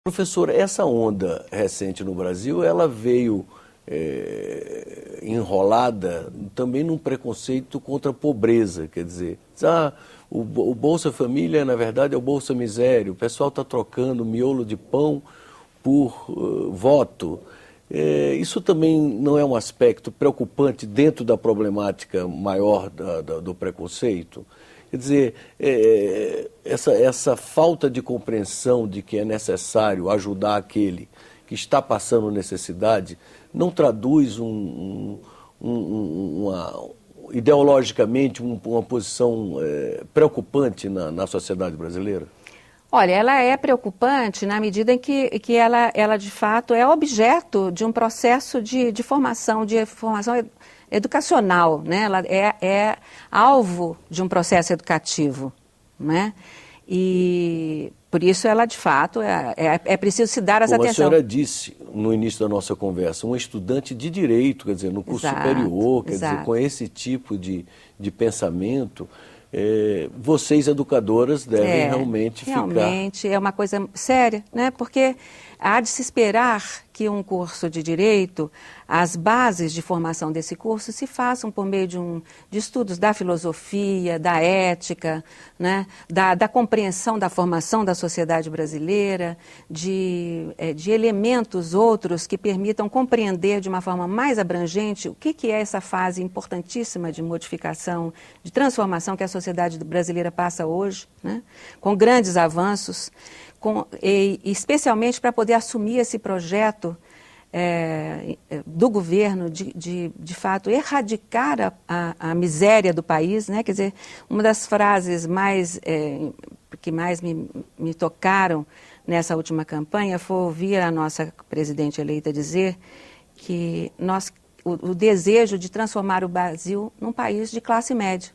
Professor, essa onda recente no Brasil, ela veio enrolada também num preconceito contra a pobreza, quer dizer, o Bolsa Família, na verdade, é o Bolsa Miséria, o pessoal está trocando miolo de pão por voto. Isso também não é um aspecto preocupante dentro da problemática maior do preconceito? Quer dizer, essa falta de compreensão de que é necessário ajudar aquele que está passando necessidade não traduz ideologicamente uma posição preocupante na sociedade brasileira? Olha, ela é preocupante na medida em que ela de fato é objeto de um processo de formação educacional, né? Ela é alvo de um processo educativo, né? E por isso ela de fato é preciso se dar essa atenção. Como a senhora disse no início da nossa conversa, um estudante de direito, quer dizer, no curso superior, quer dizer, com esse tipo de pensamento, vocês educadoras devem realmente ficar... Realmente é uma coisa séria, né? Porque há de se esperar que um curso de direito, as bases de formação desse curso se façam por meio de estudos da filosofia, da ética, né? da compreensão da formação da sociedade brasileira, de elementos outros que permitam compreender de uma forma mais abrangente o que é essa fase importantíssima de modificação, de transformação que a sociedade brasileira passa hoje, né? Com grandes avanços. Especialmente para poder assumir esse projeto do governo de fato, erradicar a miséria do país, né? Quer dizer, uma das frases que mais me tocaram nessa última campanha foi ouvir a nossa presidente eleita dizer que o desejo de transformar o Brasil num país de classe média.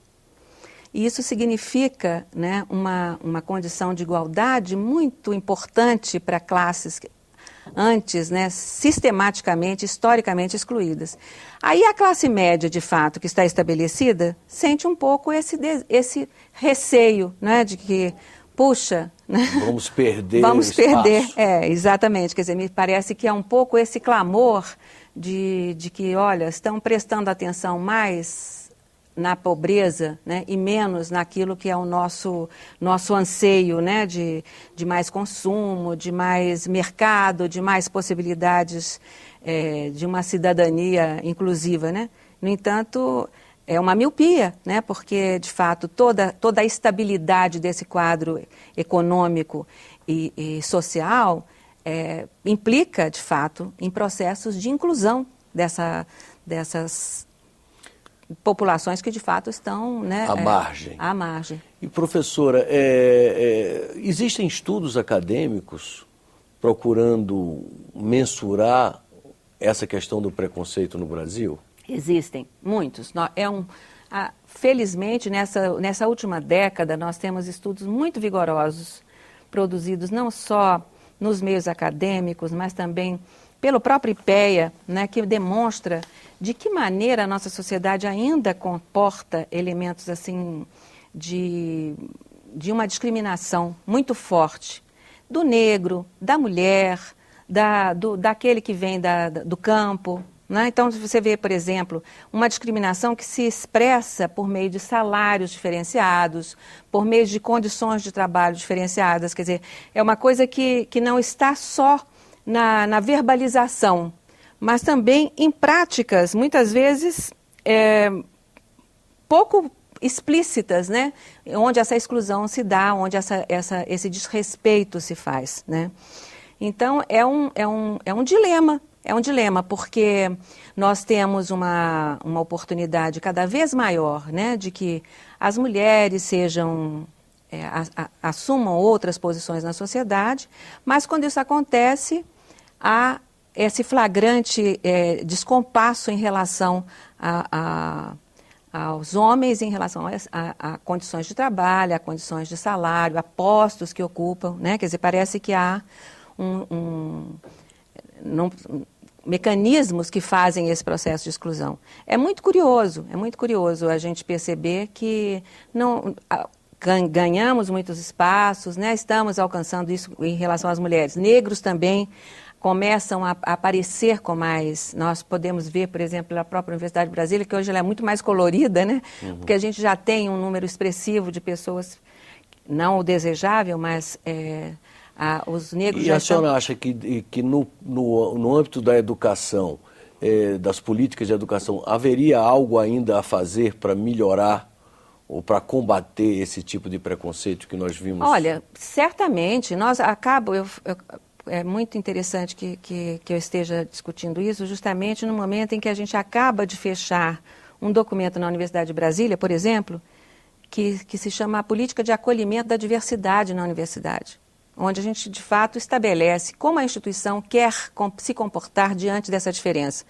E isso significa, né, uma condição de igualdade muito importante para classes antes, né, sistematicamente, historicamente excluídas. Aí a classe média, de fato, que está estabelecida, sente um pouco esse receio, né, de que, puxa... Né, vamos perder Vamos perder, espaço. Exatamente. Quer dizer, me parece que é um pouco esse clamor de que, olha, estão prestando atenção mais... na pobreza, né, e menos naquilo que é o nosso anseio, né, de mais consumo, de mais mercado, de mais possibilidades de uma cidadania inclusiva, né? No entanto, é uma miopia, né, porque, de fato, toda a estabilidade desse quadro econômico e social implica, de fato, em processos de inclusão dessas populações que de fato estão, né, à margem. E professora, existem estudos acadêmicos procurando mensurar essa questão do preconceito no Brasil? Existem, muitos. Felizmente, nessa última década, nós temos estudos muito vigorosos, produzidos não só nos meios acadêmicos, mas também pelo próprio IPEA, né, que demonstra de que maneira a nossa sociedade ainda comporta elementos assim de uma discriminação muito forte do negro, da mulher, daquele que vem do campo, né? Então, você vê, por exemplo, uma discriminação que se expressa por meio de salários diferenciados, por meio de condições de trabalho diferenciadas, quer dizer, é uma coisa que não está só na verbalização, mas também em práticas, muitas vezes, pouco explícitas, né? Onde essa exclusão se dá, onde esse desrespeito se faz, né? Então, é um dilema, porque nós temos uma oportunidade cada vez maior, né, de que as mulheres assumam outras posições na sociedade, mas quando isso acontece, há esse flagrante descompasso em relação aos homens, em relação a condições de trabalho, a condições de salário, a postos que ocupam, né? Quer dizer, parece que há mecanismos que fazem esse processo de exclusão. É muito curioso a gente perceber que ganhamos muitos espaços, né? Estamos alcançando isso em relação às mulheres. Negros também começam a aparecer com mais. Nós podemos ver, por exemplo, na própria Universidade de Brasília, que hoje ela é muito mais colorida, né? Porque a gente já tem um número expressivo de pessoas, não o desejável, mas os negros e já a senhora acha que no âmbito da educação, das políticas de educação, haveria algo ainda a fazer para melhorar ou para combater esse tipo de preconceito que nós vimos? Olha, certamente, é muito interessante que eu esteja discutindo isso justamente no momento em que a gente acaba de fechar um documento na Universidade de Brasília, por exemplo, que se chama a Política de Acolhimento da Diversidade na Universidade, onde a gente, de fato, estabelece como a instituição quer se comportar diante dessa diferença.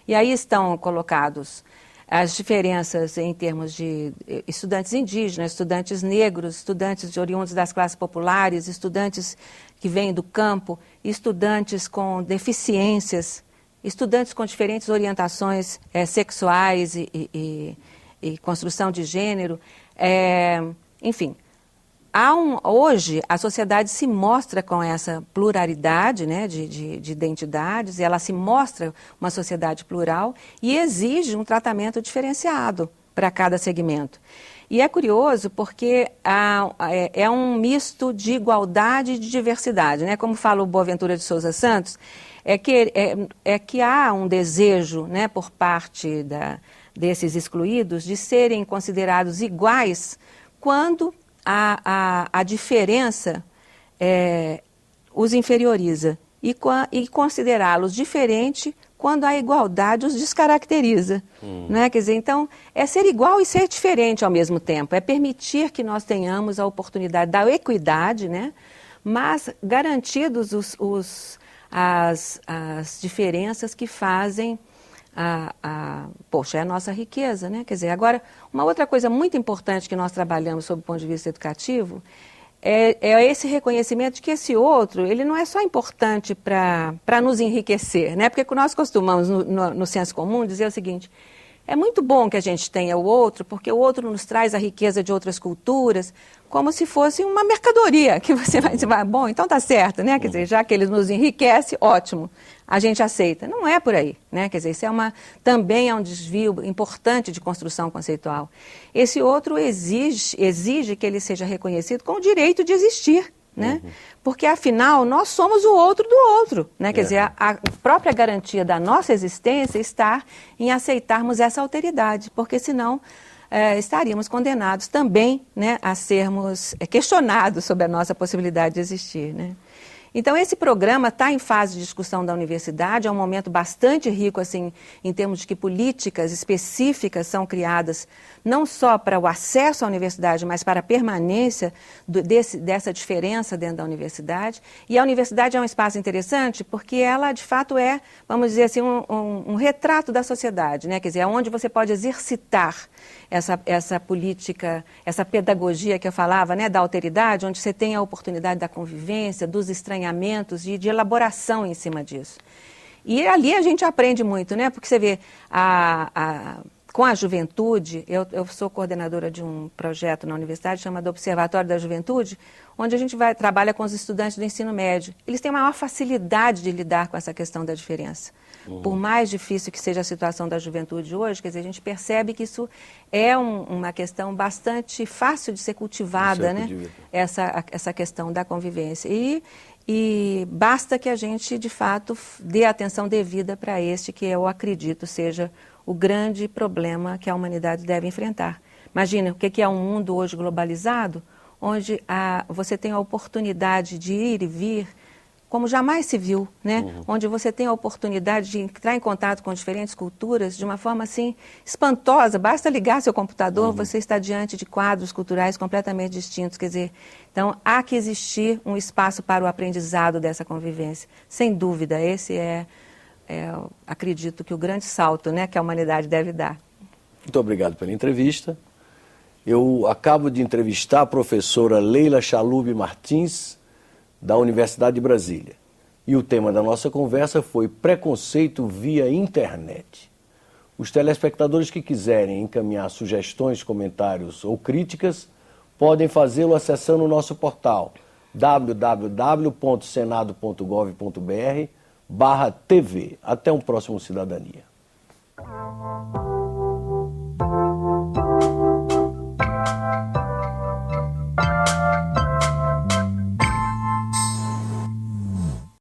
E aí estão colocados as diferenças em termos de estudantes indígenas, estudantes negros, estudantes oriundos das classes populares, estudantes que vêm do campo, estudantes com deficiências, estudantes com diferentes orientações sexuais e construção de gênero. Enfim, hoje a sociedade se mostra com essa pluralidade, né, de identidades, e ela se mostra uma sociedade plural e exige um tratamento diferenciado para cada segmento. E é curioso porque é um misto de igualdade e de diversidade, né? Como fala o Boaventura de Souza Santos, que há um desejo, né, por parte desses excluídos de serem considerados iguais quando a diferença os inferioriza e considerá-los diferente quando a igualdade os descaracteriza. Né? Quer dizer, então, é ser igual e ser diferente ao mesmo tempo, é permitir que nós tenhamos a oportunidade da equidade, né? Mas garantidos as diferenças que fazem poxa, é a nossa riqueza, né? Quer dizer, agora, uma outra coisa muito importante que nós trabalhamos sob o ponto de vista educativo é esse reconhecimento de que esse outro, ele não é só importante para nos enriquecer, né? Porque nós costumamos, no senso comum, dizer o seguinte: é muito bom que a gente tenha o outro, porque o outro nos traz a riqueza de outras culturas, como se fosse uma mercadoria, que você vai dizer, bom, então tá certo, né? Quer dizer, já que ele nos enriquece, ótimo, a gente aceita. Não é por aí, né? Quer dizer, isso também é um desvio importante de construção conceitual. Esse outro exige que ele seja reconhecido com o direito de existir, né? Porque, afinal, nós somos o outro do outro, né? Quer dizer, a própria garantia da nossa existência está em aceitarmos essa alteridade, porque, senão, estaríamos condenados também, né, a sermos questionados sobre a nossa possibilidade de existir, né? Então, esse programa está em fase de discussão da universidade, é um momento bastante rico, assim, em termos de que políticas específicas são criadas, não só para o acesso à universidade, mas para a permanência dessa diferença dentro da universidade. E a universidade é um espaço interessante porque ela, de fato, vamos dizer assim, um retrato da sociedade, né? Quer dizer, é onde você pode exercitar essa política, essa pedagogia que eu falava, né, da alteridade, onde você tem a oportunidade da convivência, dos estranhamentos e de elaboração em cima disso. E ali a gente aprende muito, né? Porque você vê, com a juventude, eu sou coordenadora de um projeto na universidade chamado Observatório da Juventude, onde a gente trabalha com os estudantes do ensino médio. Eles têm maior facilidade de lidar com essa questão da diferença. Por mais difícil que seja a situação da juventude hoje, quer dizer, a gente percebe que isso é uma questão bastante fácil de ser cultivada, né? Essa questão da convivência. E basta que a gente, de fato, dê atenção devida para este que eu acredito seja o grande problema que a humanidade deve enfrentar. Imagina, o que é um mundo hoje globalizado, onde você tem a oportunidade de ir e vir como jamais se viu, né? Onde você tem a oportunidade de entrar em contato com diferentes culturas de uma forma assim espantosa. Basta ligar seu computador, você está diante de quadros culturais completamente distintos. Quer dizer, então há que existir um espaço para o aprendizado dessa convivência. Sem dúvida, esse acredito que o grande salto, né, que a humanidade deve dar. Muito obrigado pela entrevista. Eu acabo de entrevistar a professora Leila Chalub Martins, da Universidade de Brasília. E o tema da nossa conversa foi preconceito via internet. Os telespectadores que quiserem encaminhar sugestões, comentários ou críticas podem fazê-lo acessando o nosso portal www.senado.gov.br/TV. Até um próximo Cidadania.